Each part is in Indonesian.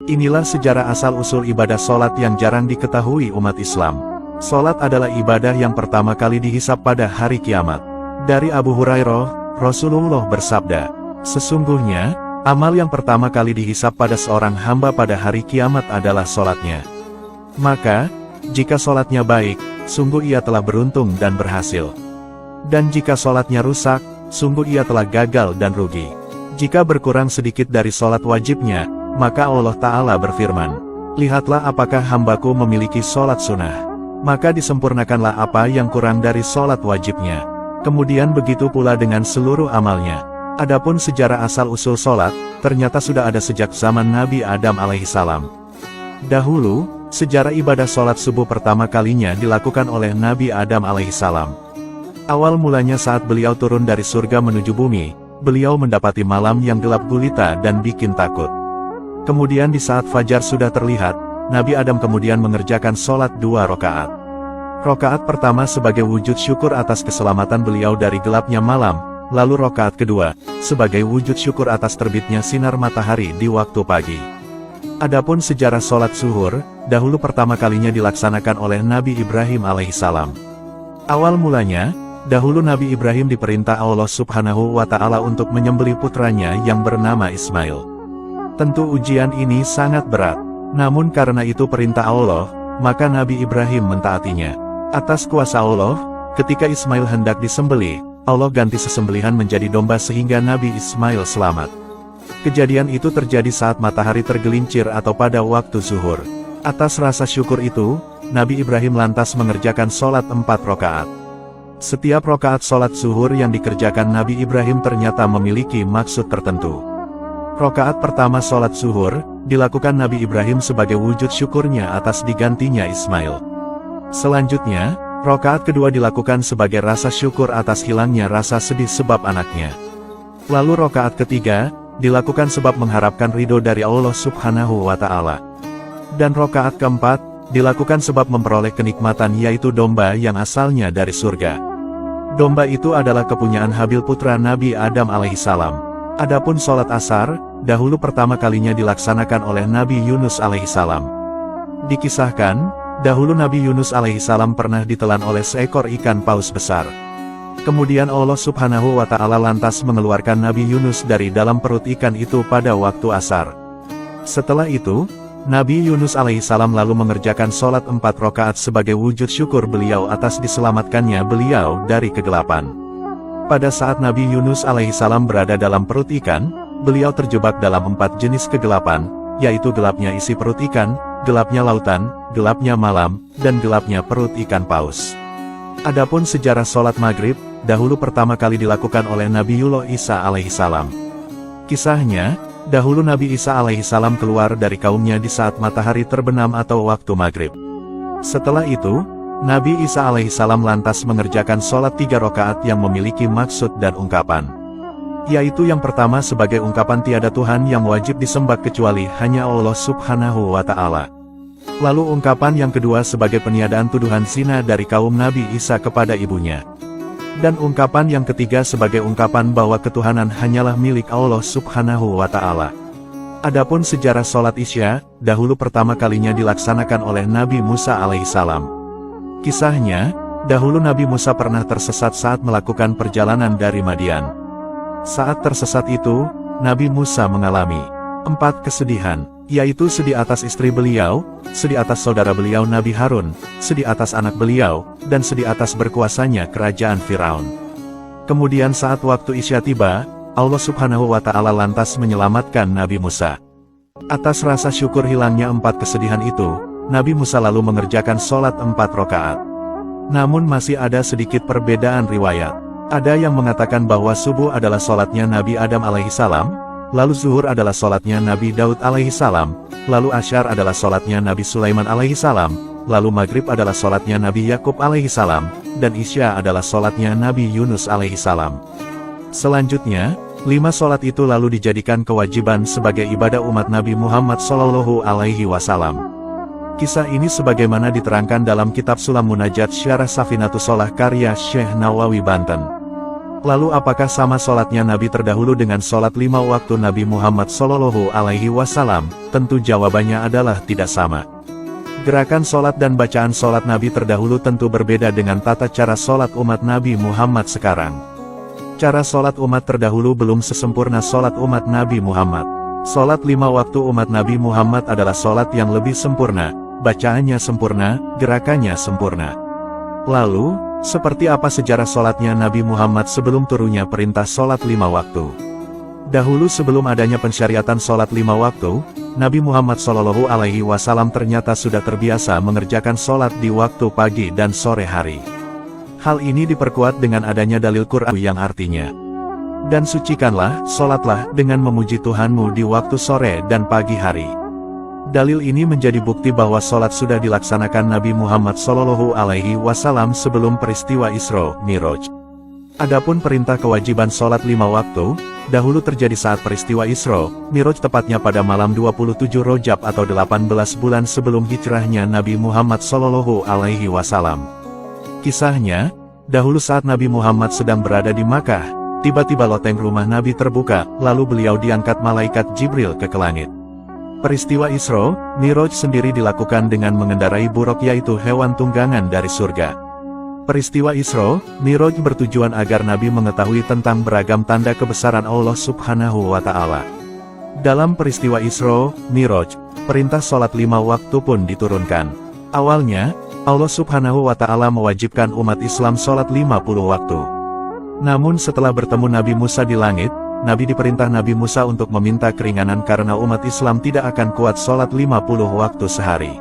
Inilah sejarah asal-usul ibadah sholat yang jarang diketahui umat Islam. Sholat adalah ibadah yang pertama kali dihisab pada hari kiamat. Dari Abu Hurairah, Rasulullah bersabda, "Sesungguhnya, amal yang pertama kali dihisab pada seorang hamba pada hari kiamat adalah sholatnya. Maka, jika sholatnya baik, sungguh ia telah beruntung dan berhasil. Dan jika sholatnya rusak, sungguh ia telah gagal dan rugi. Jika berkurang sedikit dari sholat wajibnya, maka Allah Ta'ala berfirman, lihatlah apakah hambaku memiliki sholat sunnah. Maka disempurnakanlah apa yang kurang dari sholat wajibnya. Kemudian begitu pula dengan seluruh amalnya." Adapun sejarah asal-usul sholat, ternyata sudah ada sejak zaman Nabi Adam alaihissalam. Dahulu, sejarah ibadah sholat subuh pertama kalinya dilakukan oleh Nabi Adam alaihissalam. Awal mulanya saat beliau turun dari surga menuju bumi, beliau mendapati malam yang gelap gulita dan bikin takut. Kemudian di saat fajar sudah terlihat, Nabi Adam kemudian mengerjakan sholat 2 rakaat. Rakaat pertama sebagai wujud syukur atas keselamatan beliau dari gelapnya malam, lalu rakaat kedua, sebagai wujud syukur atas terbitnya sinar matahari di waktu pagi. Adapun sejarah sholat zuhur, dahulu pertama kalinya dilaksanakan oleh Nabi Ibrahim alaihissalam. Awal mulanya, dahulu Nabi Ibrahim diperintah Allah Subhanahu wa Ta'ala untuk menyembelih putranya yang bernama Ismail. Tentu ujian ini sangat berat, namun karena itu perintah Allah, maka Nabi Ibrahim mentaatinya. Atas kuasa Allah, ketika Ismail hendak disembelih, Allah ganti sesembelihan menjadi domba sehingga Nabi Ismail selamat. Kejadian itu terjadi saat matahari tergelincir atau pada waktu zuhur. Atas rasa syukur itu, Nabi Ibrahim lantas mengerjakan sholat 4 rakaat. Setiap rakaat sholat zuhur yang dikerjakan Nabi Ibrahim ternyata memiliki maksud tertentu. Rakaat pertama sholat zuhur, dilakukan Nabi Ibrahim sebagai wujud syukurnya atas digantinya Ismail. Selanjutnya, rakaat kedua dilakukan sebagai rasa syukur atas hilangnya rasa sedih sebab anaknya. Lalu rakaat ketiga, dilakukan sebab mengharapkan ridho dari Allah Subhanahu wa Ta'ala. Dan rakaat keempat, dilakukan sebab memperoleh kenikmatan yaitu domba yang asalnya dari surga. Domba itu adalah kepunyaan Habil putra Nabi Adam alaihissalam. Adapun sholat asar, dahulu pertama kalinya dilaksanakan oleh Nabi Yunus alaihissalam. Dikisahkan, dahulu Nabi Yunus alaihissalam pernah ditelan oleh seekor ikan paus besar. Kemudian Allah Subhanahu wa Ta'ala lantas mengeluarkan Nabi Yunus dari dalam perut ikan itu pada waktu asar. Setelah itu, Nabi Yunus alaihissalam lalu mengerjakan sholat 4 rakaat sebagai wujud syukur beliau atas diselamatkannya beliau dari kegelapan. Pada saat Nabi Yunus alaihissalam berada dalam perut ikan, beliau terjebak dalam 4 jenis kegelapan, yaitu gelapnya isi perut ikan, gelapnya lautan, gelapnya malam, dan gelapnya perut ikan paus. Adapun sejarah sholat maghrib, dahulu pertama kali dilakukan oleh Nabiullah Isa alaihissalam. Kisahnya, dahulu Nabi Isa alaihissalam keluar dari kaumnya di saat matahari terbenam atau waktu maghrib. Setelah itu, Nabi Isa alaihissalam lantas mengerjakan sholat 3 rakaat yang memiliki maksud dan ungkapan. Yaitu yang pertama sebagai ungkapan tiada Tuhan yang wajib disembah kecuali hanya Allah Subhanahu wa Ta'ala. Lalu ungkapan yang kedua sebagai peniadaan tuduhan zina dari kaum Nabi Isa kepada ibunya. Dan ungkapan yang ketiga sebagai ungkapan bahwa ketuhanan hanyalah milik Allah Subhanahu wa Ta'ala. Adapun sejarah sholat Isya, dahulu pertama kalinya dilaksanakan oleh Nabi Musa alaihissalam. Kisahnya, dahulu Nabi Musa pernah tersesat saat melakukan perjalanan dari Madian. Saat tersesat itu, Nabi Musa mengalami 4 kesedihan, yaitu sedih atas istri beliau, sedih atas saudara beliau Nabi Harun, sedih atas anak beliau, dan sedih atas berkuasanya kerajaan Firaun. Kemudian saat waktu Isya tiba, Allah Subhanahu wa Ta'ala lantas menyelamatkan Nabi Musa. Atas rasa syukur hilangnya 4 kesedihan itu, Nabi Musa lalu mengerjakan sholat 4 rakaat. Namun masih ada sedikit perbedaan riwayat. Ada yang mengatakan bahwa subuh adalah sholatnya Nabi Adam alaihissalam, lalu zuhur adalah sholatnya Nabi Daud alaihissalam, lalu asyar adalah sholatnya Nabi Sulaiman alaihissalam, lalu maghrib adalah sholatnya Nabi Yakub alaihissalam, dan isya adalah sholatnya Nabi Yunus alaihissalam. Selanjutnya, 5 sholat itu lalu dijadikan kewajiban sebagai ibadah umat Nabi Muhammad Shallallahu Alaihi Wasallam. Kisah ini sebagaimana diterangkan dalam kitab Sulam Munajat Syarah Safinatus Shalah karya Syekh Nawawi Banten. Lalu apakah sama solatnya Nabi terdahulu dengan solat 5 waktu Nabi Muhammad Shallallahu Alaihi Wasallam? Tentu jawabannya adalah tidak sama. Gerakan solat dan bacaan solat Nabi terdahulu tentu berbeda dengan tata cara solat umat Nabi Muhammad sekarang. Cara solat umat terdahulu belum sesempurna solat umat Nabi Muhammad. Solat 5 waktu umat Nabi Muhammad adalah solat yang lebih sempurna, bacaannya sempurna, gerakannya sempurna. Lalu, seperti apa sejarah solatnya Nabi Muhammad sebelum turunnya perintah solat 5 waktu? Dahulu sebelum adanya pensyariatan solat 5 waktu, Nabi Muhammad Shallallahu Alaihi Wasallam ternyata sudah terbiasa mengerjakan solat di waktu pagi dan sore hari. Hal ini diperkuat dengan adanya dalil Quran yang artinya, dan sucikanlah, solatlah dengan memuji Tuhanmu di waktu sore dan pagi hari. Dalil ini menjadi bukti bahwa solat sudah dilaksanakan Nabi Muhammad Shallallahu Alaihi Wasallam sebelum peristiwa Isra Mi'raj. Adapun perintah kewajiban solat 5 waktu, dahulu terjadi saat peristiwa Isra Mi'raj, tepatnya pada malam 27 Rajab atau 18 bulan sebelum hijrahnya Nabi Muhammad Shallallahu Alaihi Wasallam. Kisahnya, dahulu saat Nabi Muhammad sedang berada di Makkah, tiba-tiba loteng rumah Nabi terbuka, lalu beliau diangkat malaikat Jibril ke langit. Peristiwa Isra Mi'raj sendiri dilakukan dengan mengendarai buraq, yaitu hewan tunggangan dari surga. Peristiwa Isra Mi'raj bertujuan agar Nabi mengetahui tentang beragam tanda kebesaran Allah Subhanahu wa Ta'ala. Dalam peristiwa Isra Mi'raj, perintah sholat 5 waktu pun diturunkan. Awalnya, Allah Subhanahu wa Ta'ala mewajibkan umat Islam sholat 50 waktu. Namun setelah bertemu Nabi Musa di langit, Nabi diperintah Nabi Musa untuk meminta keringanan karena umat Islam tidak akan kuat sholat 50 waktu sehari.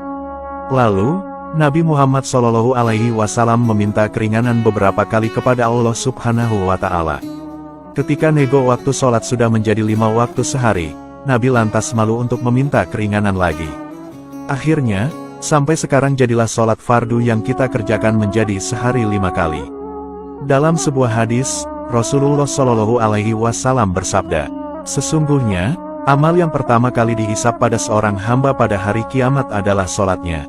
Lalu, Nabi Muhammad Shallallahu Alaihi Wasallam meminta keringanan beberapa kali kepada Allah Subhanahu wa Ta'ala. Ketika nego waktu sholat sudah menjadi 5 waktu sehari, Nabi lantas malu untuk meminta keringanan lagi. Akhirnya, sampai sekarang jadilah sholat fardu yang kita kerjakan menjadi sehari 5 kali. Dalam sebuah hadis, Rasulullah Shallallahu Alaihi Wasallam bersabda, "Sesungguhnya, amal yang pertama kali dihisab pada seorang hamba pada hari kiamat adalah sholatnya.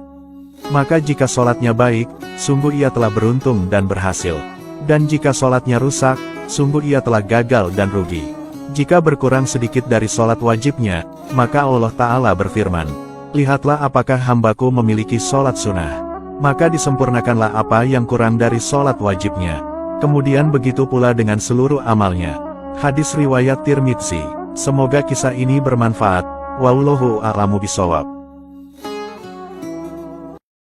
Maka jika sholatnya baik, sungguh ia telah beruntung dan berhasil. Dan jika sholatnya rusak, sungguh ia telah gagal dan rugi. Jika berkurang sedikit dari sholat wajibnya, maka Allah Ta'ala berfirman, lihatlah apakah hambaku memiliki sholat sunnah. Maka disempurnakanlah apa yang kurang dari sholat wajibnya. Kemudian begitu pula dengan seluruh amalnya." Hadis riwayat Tirmidzi. Semoga kisah ini bermanfaat. Wallahu a'lamu bishawab.